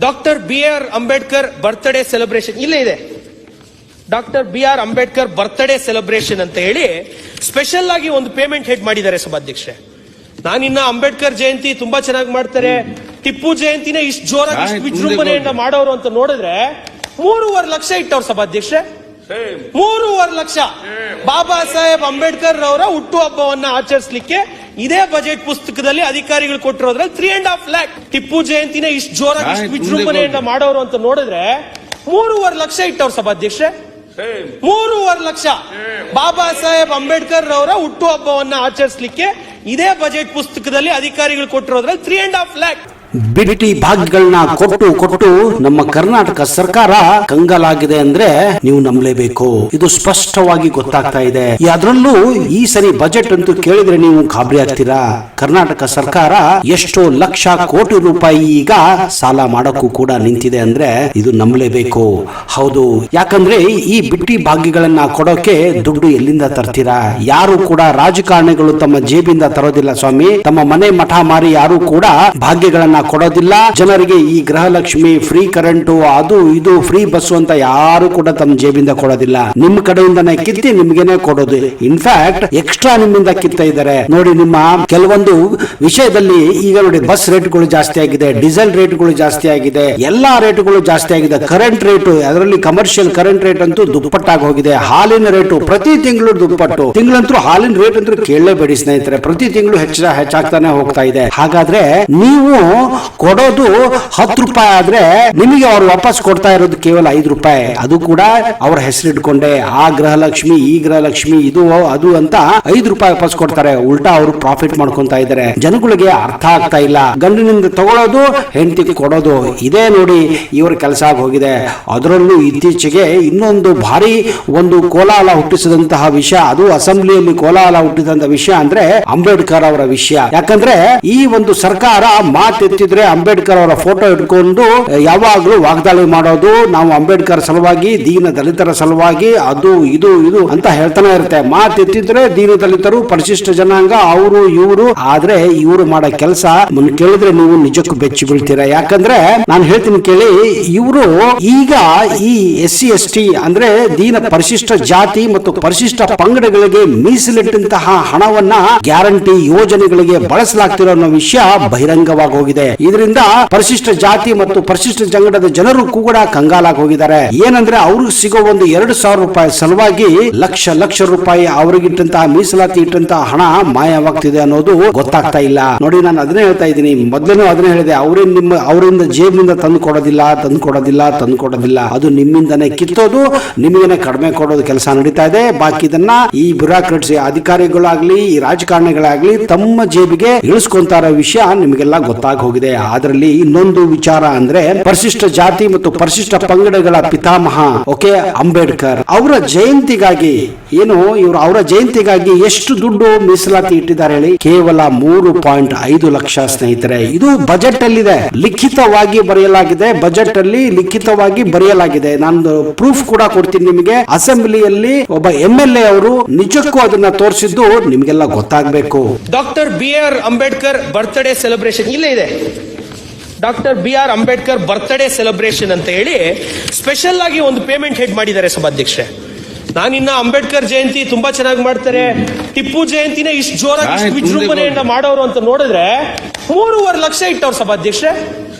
Doctor B R. Ambedkar birthday celebration ಇಲ್ಲೇ ಇದೆ. Doctor B R. Ambedkar birthday celebration ಅಂತ ಹೇಳಿ ಸ್ಪೆಷಲ್ ಆಗಿ ಒಂದು ಪೇಮೆಂಟ್ ಹೆಡ್ ಮಾಡಿದ್ದಾರೆ ಸಭಾಧ್ಯಕ್ಷೆ. ನಾನಿನ್ನ ಅಂಬೇಡ್ಕರ್ ಜಯಂತಿ ತುಂಬಾ ಚೆನ್ನಾಗಿ ಮಾಡ್ತಾರೆ, ಟಿಪ್ಪು ಜಯಂತಿನೇ ಇಷ್ಟು ಜೋರಾಗಿ ಇಷ್ಟು ವಿಜೃಂಭಣೆಯಿಂದ ಮಾಡೋರು ಅಂತ ನೋಡಿದ್ರೆ 3.5 ಲಕ್ಷ ಇಟ್ಟವ್ರು ಸಭಾಧ್ಯಕ್ಷೆ. 3.5 ಲಕ್ಷ ಬಾಬಾ ಸಾಹೇಬ್ ಅಂಬೇಡ್ಕರ್ ಅವರ ಹುಟ್ಟುಹಬ್ಬವನ್ನ ಆಚರಿಸಲಿಕ್ಕೆ ಇದೇ ಬಜೆಟ್ ಪುಸ್ತಕದಲ್ಲಿ ಅಧಿಕಾರಿಗಳು ಕೊಟ್ಟಿರೋದ್ರಲ್ಲಿ 3.5 ಲ್ಯಾಕ್. ಟಿಪ್ಪು ಜಯಂತಿನೇ ಇಷ್ಟು ಜೋರಾಗಿ ಇಷ್ಟು ವಿಜೃಂಭಣೆಯಿಂದ ಮಾಡೋರು ಅಂತ ನೋಡಿದ್ರೆ 3.5 ಲಕ್ಷ ಇಟ್ಟವ್ರು ಸಭಾಧ್ಯಕ್ಷೆ. 3.5 ಲಕ್ಷ ಬಾಬಾ ಸಾಹೇಬ್ ಅಂಬೇಡ್ಕರ್ ಅವರ ಹುಟ್ಟುಹಬ್ಬವನ್ನ ಆಚರಿಸಲಿಕ್ಕೆ ಇದೇ ಬಜೆಟ್ ಪುಸ್ತಕದಲ್ಲಿ ಅಧಿಕಾರಿಗಳು ಕೊಟ್ಟಿರೋದ್ರಲ್ಲಿ 3.5 ಲ್ಯಾಕ್. ಬಿಟಿ ಭಾಗ್ಯಗಳನ್ನ ಕೊಟ್ಟು ನಮ್ಮ ಕರ್ನಾಟಕ ಸರ್ಕಾರ ಕಂಗಾಲಾಗಿದೆ ಅಂದ್ರೆ ನೀವು ನಂಬಲೇಬೇಕು. ಇದು ಸ್ಪಷ್ಟವಾಗಿ ಗೊತ್ತಾಗ್ತಾ ಇದೆ. ಅದರಲ್ಲೂ ಈ ಸರಿ ಬಜೆಟ್ ಅಂತೂ ಕೇಳಿದ್ರೆ ನೀವು ಗಾಬರಿ ಆಗ್ತೀರಾ. ಕರ್ನಾಟಕ ಸರ್ಕಾರ ಎಷ್ಟೋ ಲಕ್ಷ ಕೋಟಿ ರೂಪಾಯಿ ಈಗ ಸಾಲ ಮಾಡಕ್ಕೂ ಕೂಡ ನಿಂತಿದೆ ಅಂದ್ರೆ ಇದು ನಂಬಲೇಬೇಕು. ಹೌದು, ಯಾಕಂದ್ರೆ ಈ ಬಿಟ್ಟಿ ಭಾಗ್ಯಗಳನ್ನ ಕೊಡೋಕೆ ದುಡ್ಡು ಎಲ್ಲಿಂದ ತರ್ತೀರಾ? ಯಾರು ಕೂಡ ರಾಜಕಾರಣಿಗಳು ತಮ್ಮ ಜೇಬಿಂದ ತರೋದಿಲ್ಲ ಸ್ವಾಮಿ. ತಮ್ಮ ಮನೆ ಮಠ ಮಾರಿ ಯಾರು ಕೂಡ ಭಾಗ್ಯಗಳನ್ನ ಕೊಡೋದಿಲ್ಲ. ಜನರಿಗೆ ಈ ಗೃಹಲಕ್ಷ್ಮಿ, ಫ್ರೀ ಕರೆಂಟು, ಅದು ಇದು ಫ್ರೀ ಬಸ್ ಅಂತ ಯಾರು ಕೂಡ ತಮ್ಮ ಜೇಬಿಂದ ಕೊಡೋದಿಲ್ಲ. ನಿಮ್ ಕಡೆಯಿಂದನೇ ಕಿತ್ತಿ ನಿಮ್ಗೆನೆ ಕೊಡೋದು. ಇನ್ಫ್ಯಾಕ್ಟ್ ಎಕ್ಸ್ಟ್ರಾ ನಿಮ್ಮಿಂದ ಕಿತ್ತ ಇದ್ದಾರೆ ನೋಡಿ. ನಿಮ್ಮ ಕೆಲವೊಂದು ವಿಷಯದಲ್ಲಿ ಈಗ ನೋಡಿ, ಬಸ್ ರೇಟ್ಗಳು ಜಾಸ್ತಿ ಆಗಿದೆ, ಡೀಸೆಲ್ ರೇಟ್ಗಳು ಜಾಸ್ತಿ ಆಗಿದೆ, ಎಲ್ಲಾ ರೇಟ್ಗಳು ಜಾಸ್ತಿ ಆಗಿದೆ. ಕರೆಂಟ್ ರೇಟು, ಅದರಲ್ಲಿ ಕಮರ್ಷಿಯಲ್ ಕರೆಂಟ್ ರೇಟ್ ಅಂತೂ ದುಪ್ಪಟ್ಟಾಗಿ ಹೋಗಿದೆ. ಹಾಲಿನ ರೇಟು ಪ್ರತಿ ತಿಂಗಳು ದುಪ್ಪಟ್ಟು. ತಿಂಗಳಂತೂ ಹಾಲಿನ ರೇಟ್ ಅಂತೂ ಕೇಳಲೇಬೇಡಿ ಸ್ನೇಹಿತರೆ, ಪ್ರತಿ ತಿಂಗಳು ಹೆಚ್ಚಾಗ್ತಾನೆ ಹೋಗ್ತಾ ಇದೆ. ಹಾಗಾದ್ರೆ ನೀವು ಕೊಡೋದು 10 ರೂಪಾಯಿ ಆದ್ರೆ ನಿಮಗೆ ಅವರು ವಾಪಸ್ ಕೊಡ್ತಾ ಇರೋದು ಕೇವಲ 5 ರೂಪಾಯಿ. ಅದು ಕೂಡ ಅವರ ಹೆಸರಿಟ್ಕೊಂಡೆ. ಆ ಗೃಹಲಕ್ಷ್ಮಿ, ಈ ಗೃಹಲಕ್ಷ್ಮಿ, ಇದು ಅದು ಅಂತ 5 ರೂಪಾಯಿ ವಾಪಸ್ ಕೊಡ್ತಾರೆ. ಉಲ್ಟಾ ಅವರು ಪ್ರಾಫಿಟ್ ಮಾಡ್ಕೊಂತಾ ಇದ್ದಾರೆ. ಜನಗಳಿಗೆ ಅರ್ಥ ಆಗ್ತಾ ಇಲ್ಲ. ಗಂಡಿನಿಂದ ತಗೊಳ್ಳೋದು, ಹೆಂಡತಿಗೆ ಕೊಡೋದು, ಇದೇ ನೋಡಿ ಇವರ ಕೆಲಸ ಆಗೋಗಿದೆ. ಅದರಲ್ಲೂ ಇತ್ತೀಚೆಗೆ ಇನ್ನೊಂದು ಭಾರಿ ಒಂದು ಕೋಲಾಹಲ ಹುಟ್ಟಿಸಿದಂತಹ ವಿಷಯ, ಅದು ಅಸೆಂಬ್ಲಿಯಲ್ಲಿ ಕೋಲಾಹಲ ಹುಟ್ಟಿದಂತಹ ವಿಷಯ ಅಂದ್ರೆ ಅಂಬೇಡ್ಕರ್ ಅವರ ವಿಷಯ. ಯಾಕಂದ್ರೆ ಈ ಒಂದು ಸರ್ಕಾರ ಮಾತೆತ್ತಿದ್ರೆ ಅಂಬೇಡ್ಕರ್ ಅವರ ಫೋಟೋ ಇಟ್ಕೊಂಡು ಯಾವಾಗ್ಲೂ ವಾಗ್ದಾಳಿ ಮಾಡೋದು, ನಾವು ಅಂಬೇಡ್ಕರ್ ಸಲುವಾಗಿ, ದೀನ ದಲಿತರ ಸಲುವಾಗಿ, ಅದು ಇದು ಅಂತ ಹೇಳ್ತಾನೆ ಇರುತ್ತೆ. ಮಾತೆತ್ತಿದ್ರೆ ದೀನ ದಲಿತರು, ಪರಿಶಿಷ್ಟ ಜನಾಂಗ, ಅವರು ಇವರು. ಆದ್ರೆ ಇವರು ಮಾಡೋ ಕೆಲಸ ಕೇಳಿದ್ರೆ ನೀವು ನಿಜಕ್ಕೂ ಬೆಚ್ಚಿ ಬೀಳ್ತೀರಾ. ಯಾಕಂದ್ರೆ ನಾನು ಹೇಳ್ತೀನಿ ಕೇಳಿ, ಇವರು ಈಗ ಈ SC ST ಅಂದ್ರೆ ದೀನ ಪರಿಶಿಷ್ಟ ಜಾತಿ ಮತ್ತು ಪರಿಶಿಷ್ಟ ಪಂಗಡಗಳಿಗೆ ಮೀಸಲಿಟ್ಟಂತಹ ಹಣವನ್ನ ಗ್ಯಾರಂಟಿ ಯೋಜನೆಗಳಿಗೆ ಬಳಸಲಾಗ್ತಿರೋ ಅನ್ನೋ ವಿಷಯ ಬಹಿರಂಗವಾಗಿ ಹೋಗಿದೆ. ಇದರಿಂದ ಪರಿಶಿಷ್ಟ ಜಾತಿ ಮತ್ತು ಪರಿಶಿಷ್ಟ ಜಂಗಡದ ಜನರು ಕೂಡ ಕಂಗಾಲಾಗಿ ಹೋಗಿದ್ದಾರೆ. ಏನಂದ್ರೆ ಅವ್ರಿಗೆ ಸಿಗೋ ಒಂದು 2,000 ರೂಪಾಯಿ ಸಲುವಾಗಿ ಲಕ್ಷ ರೂಪಾಯಿ ಅವರಿಗಿಟ್ಟಂತಹ ಮೀಸಲಾತಿ ಇಟ್ಟಂತಹ ಹಣ ಮಾಯವಾಗ್ತಿದೆ ಅನ್ನೋದು ಗೊತ್ತಾಗ್ತಾ ಇಲ್ಲ. ನೋಡಿ, ನಾನು ಅದನ್ನೇ ಹೇಳ್ತಾ ಇದ್ದೀನಿ, ಮೊದಲೇನೂ ಅದನ್ನೇ ಹೇಳಿದೆ, ಅವರಿಂದ ಜೇಬಿನಿಂದ ತಂದು ಕೊಡೋದಿಲ್ಲ. ಅದು ನಿಮ್ಮಿಂದನೇ ಕಿತ್ತೋದು, ನಿಮಗೇನೆ ಕಡಿಮೆ ಕೊಡೋದು ಕೆಲಸ ನಡೀತಾ ಇದೆ. ಬಾಕಿದನ್ನ ಈ ಬ್ಯೂರೋಕ್ರಾಟ್ಸ್, ಅಧಿಕಾರಿಗಳಾಗ್ಲಿ, ಈ ರಾಜಕಾರಣಿಗಳಾಗ್ಲಿ ತಮ್ಮ ಜೇಬಿಗೆ ಇಳಿಸ್ಕೊಂತಾರ ವಿಷಯ ನಿಮಗೆಲ್ಲ ಗೊತ್ತಾಗಿ ಹೋಗಿದೆ. ಅದರಲ್ಲಿ ಇನ್ನೊಂದು ವಿಚಾರ ಅಂದ್ರೆ ಪರಿಶಿಷ್ಟ ಜಾತಿ ಮತ್ತು ಪರಿಶಿಷ್ಟ ಪಂಗಡಗಳ ಪಿತಾಮಹ ಅಂಬೇಡ್ಕರ್ ಅವರ ಜಯಂತಿಗಾಗಿ ಅವರ ಜಯಂತಿಗಾಗಿ ಎಷ್ಟು ದುಡ್ಡು ಮೀಸಲಾತಿ ಇಟ್ಟಿದ್ದಾರೆ ಹೇಳಿ? ಕೇವಲ 3.5 ಲಕ್ಷ ಸ್ನೇಹಿತರೆ. ಇದು ಬಜೆಟ್ ಅಲ್ಲಿದೆ, ಲಿಖಿತವಾಗಿ ಬರೆಯಲಾಗಿದೆ. ಬಜೆಟ್ ಅಲ್ಲಿ ಲಿಖಿತವಾಗಿ ಬರೆಯಲಾಗಿದೆ. ನಾನು ಪ್ರೂಫ್ ಕೂಡ ಕೊಡ್ತೀನಿ ನಿಮಗೆ. ಅಸೆಂಬ್ಲಿಯಲ್ಲಿ ಒಬ್ಬ MLA ಅವರು ನಿಜಕ್ಕೂ ಅದನ್ನ ತೋರಿಸಿದ್ದು ನಿಮಗೆಲ್ಲ ಗೊತ್ತಾಗಬೇಕು. Doctor B R. Ambedkar birthday celebration ಇಲ್ಲೇ ಇದೆ. Doctor B R. Ambedkar birthday celebration ಅಂತ ಹೇಳಿ ಸ್ಪೆಷಲ್ ಆಗಿ ಒಂದು ಪೇಮೆಂಟ್ ಹೆಡ್ ಮಾಡಿದ್ದಾರೆ ಸಭಾಧ್ಯಕ್ಷೆ. ನಾನಿನ್ನ ಅಂಬೇಡ್ಕರ್ ಜಯಂತಿ ತುಂಬಾ ಚೆನ್ನಾಗಿ ಮಾಡ್ತಾರೆ, ಟಿಪ್ಪು ಜಯಂತಿನೇ ಇಷ್ಟು ಜೋರಾಗಿ ಇಷ್ಟು ವಿಜೃಂಭಣೆಯಿಂದ ಮಾಡೋರು ಅಂತ ನೋಡಿದ್ರೆ 3.5 ಲಕ್ಷ ಇಟ್ಟವ್ರು ಸಭಾಧ್ಯಕ್ಷೆ.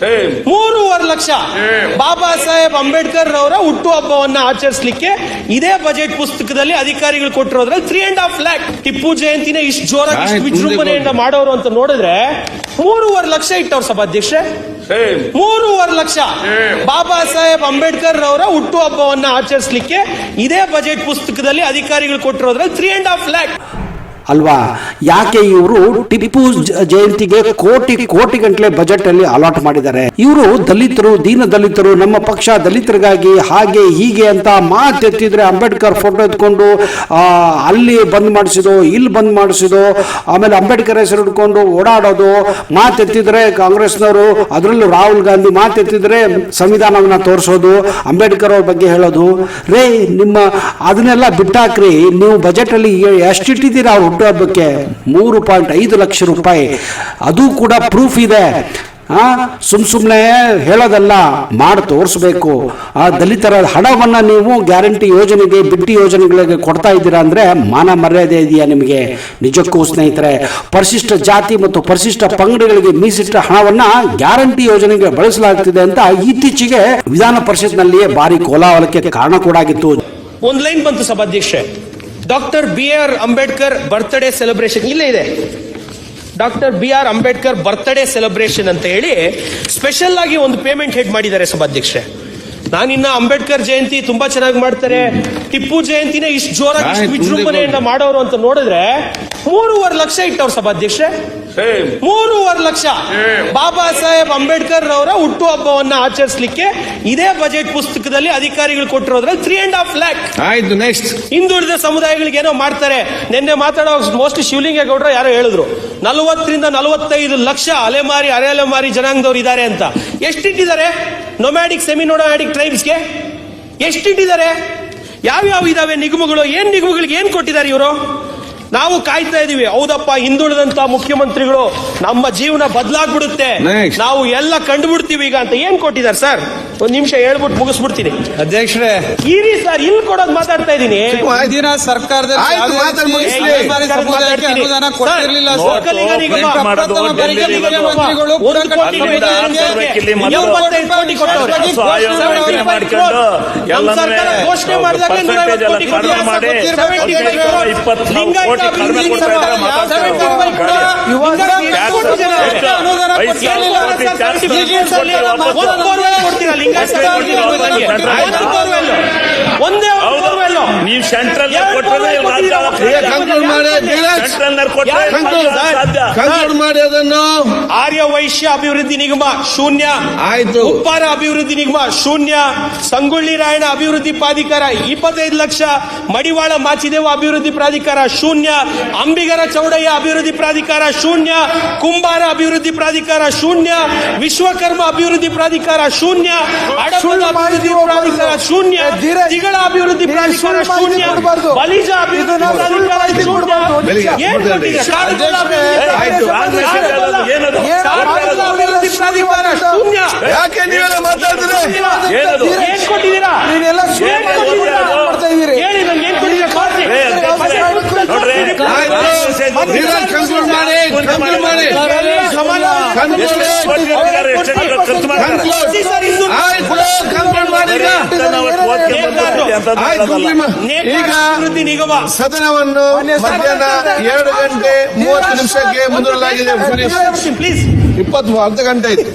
3.5 ಲಕ್ಷ ಬಾಬಾ ಸಾಹೇಬ್ ಅಂಬೇಡ್ಕರ್ ಅವರ ಹುಟ್ಟುಹಬ್ಬವನ್ನ ಆಚರಿಸಲಿಕ್ಕೆ ಇದೇ ಬಜೆಟ್ ಪುಸ್ತಕದಲ್ಲಿ ಅಧಿಕಾರಿಗಳು ಕೊಟ್ಟಿರೋದ್ರಲ್ಲಿ 3.5 ಲ್ಯಾಕ್. ಟಿಪ್ಪು ಜಯಂತಿನೇ ಇಷ್ಟು ಜೋರಾಗಿ ಇಷ್ಟು ವಿಜೃಂಭಣೆಯಿಂದ ಮಾಡೋರು ಅಂತ ನೋಡಿದ್ರೆ 3.5 ಲಕ್ಷ ಇಟ್ಟವ್ರು ಸಭಾಧ್ಯಕ್ಷೆ. 3.5 ಲಕ್ಷ ಬಾಬಾ ಸಾಹೇಬ್ ಅಂಬೇಡ್ಕರ್ ಅವರ ಹುಟ್ಟುಹಬ್ಬವನ್ನ ಆಚರಿಸಲಿಕ್ಕೆ ಇದೇ ಬಜೆಟ್ ಪುಸ್ತಕದಲ್ಲಿ ಅಧಿಕಾರಿಗಳು ಕೊಟ್ಟಿರೋದ್ರಲ್ಲಿ 3.5 ಲ್ಯಾಕ್. ಅಲ್ವಾ? ಯಾಕೆ ಇವರು ಟಿಪ್ಪು ಜಯಂತಿಗೆ ಕೋಟಿ ಗಂಟಲೆ ಬಜೆಟ್ ಅಲ್ಲಿ ಅಲಾಟ್ ಮಾಡಿದ್ದಾರೆ? ಇವರು ದಲಿತರು, ದೀನ ದಲಿತರು, ನಮ್ಮ ಪಕ್ಷ ದಲಿತರಿಗಾಗಿ ಹಾಗೆ ಹೀಗೆ ಅಂತ ಮಾತೆತ್ತಿದ್ರೆ ಅಂಬೇಡ್ಕರ್ ಫೋಟೋ ಎತ್ಕೊಂಡು ಅಲ್ಲಿ ಬಂದ್ ಮಾಡಿಸಿದೋ, ಇಲ್ಲಿ ಬಂದ್ ಮಾಡಿಸಿದೋ, ಆಮೇಲೆ ಅಂಬೇಡ್ಕರ್ ಹೆಸರು ಹಿಡ್ಕೊಂಡು ಓಡಾಡೋದು, ಮಾತೆತ್ತಿದ್ರೆ ಕಾಂಗ್ರೆಸ್ನವರು, ಅದರಲ್ಲೂ ರಾಹುಲ್ ಗಾಂಧಿ ಮಾತೆತ್ತಿದ್ರೆ ಸಂವಿಧಾನವನ್ನ ತೋರಿಸೋದು, ಅಂಬೇಡ್ಕರ್ ಅವ್ರ ಬಗ್ಗೆ ಹೇಳೋದು. ನಿಮ್ಮ ಅದನ್ನೆಲ್ಲ ಬಿಟ್ಟಾಕ್ರಿ. ನೀವು ಬಜೆಟ್ ಅಲ್ಲಿ ಎಷ್ಟಿಟ್ಟಿದ್ದೀರಾ ಹುಟ್ಟುಹಬ್ಬಕ್ಕೆ? 3.5 ಲಕ್ಷ ರೂಪಾಯಿ. ಅದು ಕೂಡ ಪ್ರೂಫ್ ಇದೆ. ಸುಮ್ನೆ ಹೇಳೋದಲ್ಲ, ಮಾಡಿ ತೋರಿಸ್ಬೇಕು. ಆ ದಲಿತರ ಹಣವನ್ನ ನೀವು ಗ್ಯಾರಂಟಿ ಯೋಜನೆಗೆ, ಬಿಟ್ಟಿ ಯೋಜನೆಗಳಿಗೆ ಕೊಡ್ತಾ ಇದ್ದೀರಾ ಅಂದ್ರೆ ಮಾನ ಮರ್ಯಾದೆ ಇದೆಯಾ ನಿಮಗೆ? ನಿಜಕ್ಕೂ ಸ್ನೇಹಿತರೆ, ಪರಿಶಿಷ್ಟ ಜಾತಿ ಮತ್ತು ಪರಿಶಿಷ್ಟ ಪಂಗಡಗಳಿಗೆ ಮೀಸಲಿಟ್ಟ ಹಣವನ್ನ ಗ್ಯಾರಂಟಿ ಯೋಜನೆಗೆ ಬಳಸಲಾಗ್ತಿದೆ ಅಂತ ಇತ್ತೀಚೆಗೆ ವಿಧಾನ ಪರಿಷತ್ನಲ್ಲಿಯೇ ಭಾರಿ ಕೋಲಾಹಲಕ್ಕೆ ಕಾರಣ ಕೂಡ ಆಗಿತ್ತು. ಒಂದು ಲೈನ್ ಬಂತು ಸಭಾಧ್ಯಕ್ಷೆ, doctor BR Ambedkar birthday celebration ಇಲ್ಲೇ ಇದೆ. Doctor BR Ambedkar birthday celebration ಅಂತ ಹೇಳಿ ಸ್ಪೆಷಲ್ ಆಗಿ ಒಂದು ಪೇಮೆಂಟ್ ಹೆಡ್ ಮಾಡಿದ್ದಾರೆ ಸಭಾಧ್ಯಕ್ಷೆ. ನಾನಿನ್ನ ಅಂಬೇಡ್ಕರ್ ಜಯಂತಿ ತುಂಬಾ ಚೆನ್ನಾಗಿ ಮಾಡ್ತಾರೆ, ಟಿಪ್ಪು ಜಯಂತಿನೇ ಇಷ್ಟು ಜೋರಾಗಿ ಇಷ್ಟು ವಿಜೃಂಭಣೆಯಿಂದ ಮಾಡೋರು ಅಂತ ನೋಡಿದ್ರೆ 3.5 ಲಕ್ಷ ಇಟ್ಟವ್ರು ಸಭಾಧ್ಯಕ್ಷೆ. 3.5 ಲಕ್ಷ ಬಾಬಾ ಸಾಹೇಬ್ ಅಂಬೇಡ್ಕರ್ ಅವರ ಹುಟ್ಟು ಹಬ್ಬವನ್ನ ಆಚರಿಸಲಿಕ್ಕೆ ಇದೇ ಬಜೆಟ್ ಪುಸ್ತಕದಲ್ಲಿ ಅಧಿಕಾರಿಗಳು ಕೊಟ್ಟಿರೋದ್ರಲ್ಲಿ 3.5 lakh. ಆಯ್ತು, ನೆಕ್ಸ್ಟ್. ಹಿಂದುಳಿದ ಸಮುದಾಯಗಳಿಗೆ ಏನೋ ಮಾಡ್ತಾರೆ. ನಿನ್ನೆ ಮಾತಾಡೋ ಮೋಸ್ಟ್ಲಿ ಶಿವಲಿಂಗೇಗೌಡರು ಯಾರೋ ಹೇಳಿದ್ರು 40 ರಿಂದ 45 ಲಕ್ಷ ಅಲೆಮಾರಿ ಅರೆ ಅಲೆಮಾರಿ ಜನಾಂಗದವ್ರು ಇದ್ದಾರೆ ಅಂತ. ಎಷ್ಟಿಟ್ಟಿದ್ದಾರೆ ನೊಮ್ಯಾಡಿಕ್ ಸೆಮಿ ನೊಮ್ಯಾಡಿಕ್ ಟ್ರೈಬ್ಸ್ಗೆ? ಎಷ್ಟಿಟ್ಟಿದ್ದಾರೆ? ಯಾವ್ಯಾವ ಇದಾವೆ ನಿಗಮಗಳು? ಏನ್ ನಿಗಮಗಳಿಗೆ ಏನ್ ಕೊಟ್ಟಿದ್ದಾರೆ ಇವರು? ನಾವು ಕಾಯ್ತಾ ಇದೀವಿ. ಹೌದಪ್ಪ, ಹಿಂದುಳಿದಂತ ಮುಖ್ಯಮಂತ್ರಿಗಳು ನಮ್ಮ ಜೀವನ ಬದಲಾಗ್ಬಿಡುತ್ತೆ, Next. ನಾವು ಎಲ್ಲ ಕಂಡುಬಿಡ್ತೀವಿ ಈಗ ಅಂತ ಏನ್ ಕೊಟ್ಟಿದ್ದಾರೆ ಸರ್? ಒಂದ್ ನಿಮಿಷ ಹೇಳ್ಬಿಟ್ಟು ಮುಗಿಸ್ಬಿಡ್ತೀನಿ ಅಧ್ಯಕ್ಷರೇ, ಇರಿ ಸರ್, ಇಲ್ಲಿ ಕೊಡೋದು ಮಾತಾಡ್ತಾ ಇದೀನಿ. ಹಿಂದಿನ ಸರ್ಕಾರದಲ್ಲಿ ಆಯ್ತು, ಯಾವುದೇ ಮಾತಾಡಿ ಮುಗಿಸ್ಲಿ. ಅಲೆಮಾರಿ ಸಮುದಾಯಕ್ಕೆ ಅನುದಾನ ಕೊಟ್ಟಿರಲಿಲ್ಲ ಸರ್. ಒಕ್ಕಲಿಗ ನಿಗಮ, ಪ್ರಪ್ರಥಮ ಬಾರಿಗೆ ಮುಖ್ಯಮಂತ್ರಿಗಳು ಪುರ ಕಟ್ಟಿ ನಮ್ಮ ಸರ್ಕಾರ ಘೋಷಣೆ ಮಾಡಿದಾಗ 150 ಕೋಟಿ ಒಂದೇ ನೀವು ಸೆಂಟ್ರಲ್ ಕನ್ಕ್ಲೂಡ್ ಮಾಡಿ ಅದನ್ನು. ಆರ್ಯ ವೈಶ್ಯ ಅಭಿವೃದ್ಧಿ ನಿಗಮ ಶೂನ್ಯ. ಆಯ್ತು. ಉಪ್ಪಾರ ಅಭಿವೃದ್ಧಿ ನಿಗಮ ಶೂನ್ಯ. ಸಂಗೊಳ್ಳಿ ರಾಯಣ್ಣ ಅಭಿವೃದ್ಧಿ ಪ್ರಾಧಿಕಾರ 25 ಲಕ್ಷ. ಮಡಿವಾಳ ಮಾಚಿದೇವ ಅಭಿವೃದ್ಧಿ ಪ್ರಾಧಿಕಾರ ಶೂನ್ಯ. ಅಂಬಿಗರ ಚೌಡಯ್ಯ ಅಭಿವೃದ್ಧಿ ಪ್ರಾಧಿಕಾರ ಶೂನ್ಯ. ಕುಂಬಾರ ಅಭಿವೃದ್ಧಿ ಪ್ರಾಧಿಕಾರ ಶೂನ್ಯ. ವಿಶ್ವಕರ್ಮ ಅಭಿವೃದ್ಧಿ ಪ್ರಾಧಿಕಾರ ಶೂನ್ಯ. ಅಡಪದ ಅಭಿವೃದ್ಧಿ ಪ್ರಾಧಿಕಾರ ಶೂನ್ಯ. ತಿಗಳ ಅಭಿವೃದ್ಧಿ ಪ್ರಾಧಿಕಾರ ಶೂನ್ಯ. ಬಲಿಜ ಅಭಿವೃದ್ಧಿ ಪ್ರಾಧಿಕಾರ ಶೂನ್ಯ. ಏನ್ ಕೊಟ್ಟಿದೆ? ಕಾಡುಗಳ ಆಯ್ತು, ಕಾಡುಗಳ ಅಭಿವೃದ್ಧಿ ಪ್ರಾಧಿಕಾರ ಶೂನ್ಯ. ಯಾಕೆ ನೀವೆಲ್ಲ ಮಾತಾಡ್ತೀರಿ? ಏನದು? ಏನ್ ಕೊಟ್ಟಿದ್ದೀರಾ? ನೀವೆಲ್ಲ ಸುಳ್ಳು ಮಾಡ್ತಾ ಇದ್ದೀರಿ. ಹೇಳಿ ನಂಗೆ ಏನ್ ಕೊಟ್ಟಿದ್ದೀರಾ? ನೋಡ್ರಿ, ನೀವೆಲ್ಲ ಕನ್ಕ್ಲೂಡ್ ಮಾಡಿ, ಕನ್ಕ್ಲೂಡ್ ಮಾಡಿ. ಆಯ್ತು, ಕನ್ಕ್ಲೂಡ್ ಮಾಡಿ ಈಗ. ಈಗ ಅಭಿವೃದ್ಧಿ ನಿಗಮ ಸದನವನ್ನು ಮಧ್ಯಾಹ್ನ 2 ಗಂಟೆ 30 ನಿಮಿಷಕ್ಕೆ ಮುಂದೂಡಲಾಗಿದೆ. ಪ್ಲೀಸ್ 20 ಅರ್ಧ ಗಂಟೆ ಆಯ್ತು.